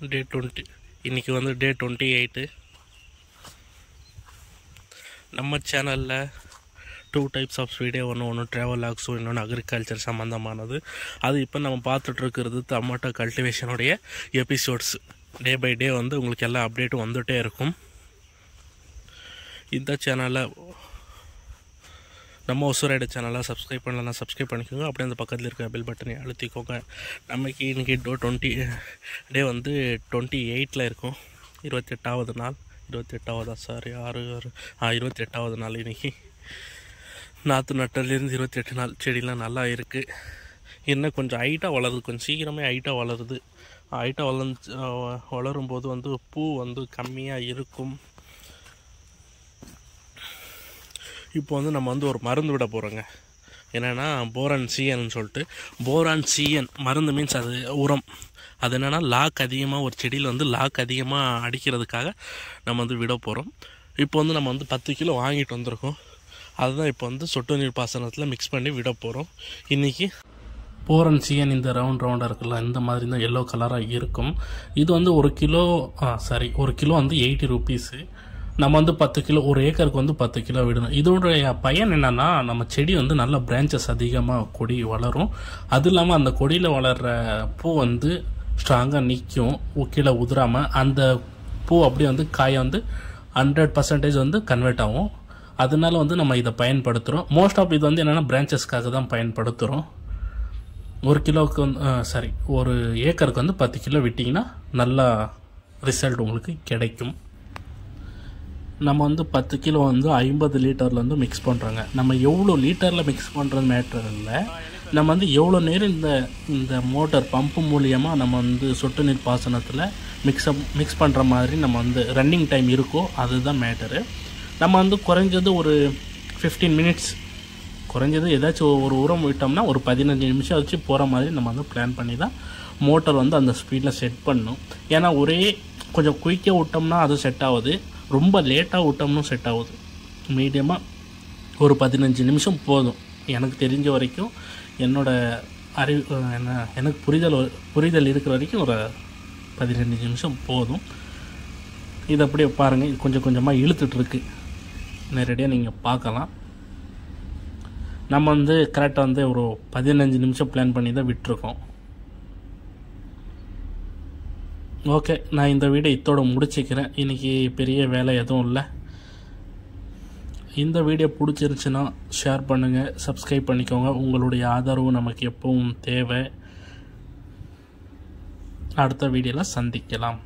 டே 20 இன்றைக்கி வந்து டே 28. நம்ம சேனலில் 2 டைப்ஸ் ஆஃப் வீடியோ, ஒன்று ட்ராவல் ஆக்ஸும், இன்னொன்று அக்ரிகல்ச்சர் சம்மந்தமானது. அது இப்போ நம்ம பார்த்துட்ருக்கிறது டொமேட்டோ கல்டிவேஷனுடைய எபிசோட்ஸ். டே பை டே வந்து உங்களுக்கு எல்லா அப்டேட்டும் வந்துகிட்டே இருக்கும். இந்த சேனலில் நம்ம ஒசூரைடு சேனலை சப்ஸ்கிரைப் பண்ணலாம், சப்ஸ்கிரைப் பண்ணிக்கோங்க. அப்படியே அந்த பக்கத்தில் இருக்க பெல் பட்டனை அழுத்திக்கோங்க. நமக்கு இன்றைக்கி 20 டே வந்து 28 இருக்கும். 28வது நாள், 28வது நாள் இன்றைக்கி. நாற்று நட்டலேருந்து 28 நாள். செடிலாம் நல்லா இருக்குது. இன்னும் கொஞ்சம் ஹைட்டாக வளருது, கொஞ்சம் சீக்கிரமே ஹைட்டாக வளருது. ஹைட்டாக வளரும்போது வந்து பூ வந்து கம்மியாக இருக்கும். இப்போ வந்து நம்ம வந்து ஒரு மருந்து விட போகிறோங்க. என்னென்னா போரான் சிஎன்னு சொல்லிட்டு. போரான் சிஎன் மருந்து மீன்ஸ் அது உரம். அது என்னென்னா லாக் அதிகமாக ஒரு செடியில் வந்து லாக் அதிகமாக அடிக்கிறதுக்காக நம்ம வந்து விட போகிறோம். இப்போ வந்து நம்ம வந்து 10 கிலோ வாங்கிட்டு வந்திருக்கோம். அதுதான் இப்போ வந்து சொட்டு நீர் பாசனத்தில் மிக்ஸ் பண்ணி விட போகிறோம். இன்றைக்கி போரான் சிஎன் இந்த ரவுண்டாக இருக்குல்ல, இந்த மாதிரி தான் எல்லோ கலராக இருக்கும். இது வந்து ஒரு கிலோ வந்து 80 ருபீஸு. நம்ம வந்து 10 கிலோ, ஒரு ஏக்கருக்கு வந்து 10 கிலோ விடணும். இதோடைய பயன் என்னென்னா, நம்ம செடி வந்து நல்ல பிரான்ச்சஸ் அதிகமாக கொடி வளரும். அது இல்லாமல் அந்த கொடியில் வளர்கிற பூ வந்து ஸ்ட்ராங்காக நிற்கும், கீழே உதிராமல். அந்த பூ அப்படியே வந்து காயை வந்து 100% வந்து கன்வெர்ட் ஆகும். அதனால வந்து நம்ம இதை பயன்படுத்துகிறோம். மோஸ்ட் ஆஃப் இது வந்து என்னென்னா பிரான்ச்சஸ்க்காக தான் பயன்படுத்துகிறோம். ஒரு கிலோவுக்கு வந்து ஒரு ஏக்கருக்கு வந்து 10 கிலோ விட்டிங்கன்னா நல்லா ரிசல்ட் உங்களுக்கு கிடைக்கும். நம்ம வந்து 10 கிலோ வந்து 50 லிட்டரில் வந்து மிக்ஸ் பண்ணுறோங்க. நம்ம எவ்வளோ லிட்டரில் மிக்ஸ் பண்ணுறது மேட்டர் இல்லை, நம்ம வந்து எவ்வளோ நேரம் இந்த மோட்டார் பம்பு மூலியமாக நம்ம வந்து சொட்டு நீர் பாசனத்தில் மிக்ஸ் பண்ணுற மாதிரி நம்ம வந்து ரன்னிங் டைம் இருக்கோ அதுதான் மேட்டரு. நம்ம வந்து குறைஞ்சது ஒரு 15 மினிட்ஸ், குறைஞ்சது ஏதாச்சும் ஒரு உரம் விட்டோம்னா ஒரு 15 நிமிஷம் வச்சு போகிற மாதிரி நம்ம வந்து பிளான் பண்ணி தான் மோட்டார் வந்து அந்த ஸ்பீடில் செட் பண்ணணும். ஏன்னா ஒரே கொஞ்சம் குயிக்காக விட்டோம்னா அது செட் ஆகுது, ரொம்ப லேட்டாக விட்டோம்னும் செட் ஆகுது. மீடியமாக ஒரு 15 நிமிஷம் போதும். எனக்கு தெரிஞ்ச வரைக்கும், எனக்கு புரிதல் இருக்கிற வரைக்கும் ஒரு 15 நிமிஷம் போதும். இது அப்படியே பாருங்கள், இது கொஞ்சம் கொஞ்சமாக இழுத்துட்ருக்கு. நேரடியாக நீங்கள் பார்க்கலாம். நம்ம வந்து கரெக்டாக வந்து ஒரு 15 நிமிஷம் பிளான் பண்ணி தான் விட்டுருக்கோம். ஓகே, நான் இந்த வீடியோ இதோட முடிச்சுக்கிறேன். இன்றைக்கி பெரிய வேலை எதுவும் இல்லை. இந்த வீடியோ பிடிச்சிருந்துச்சுன்னா ஷேர் பண்ணுங்கள், சப்ஸ்கிரைப் பண்ணிக்கோங்க. உங்களுடைய ஆதரவு நமக்கு எப்பவும் தேவை. அடுத்த வீடியோவில் சந்திக்கலாம்.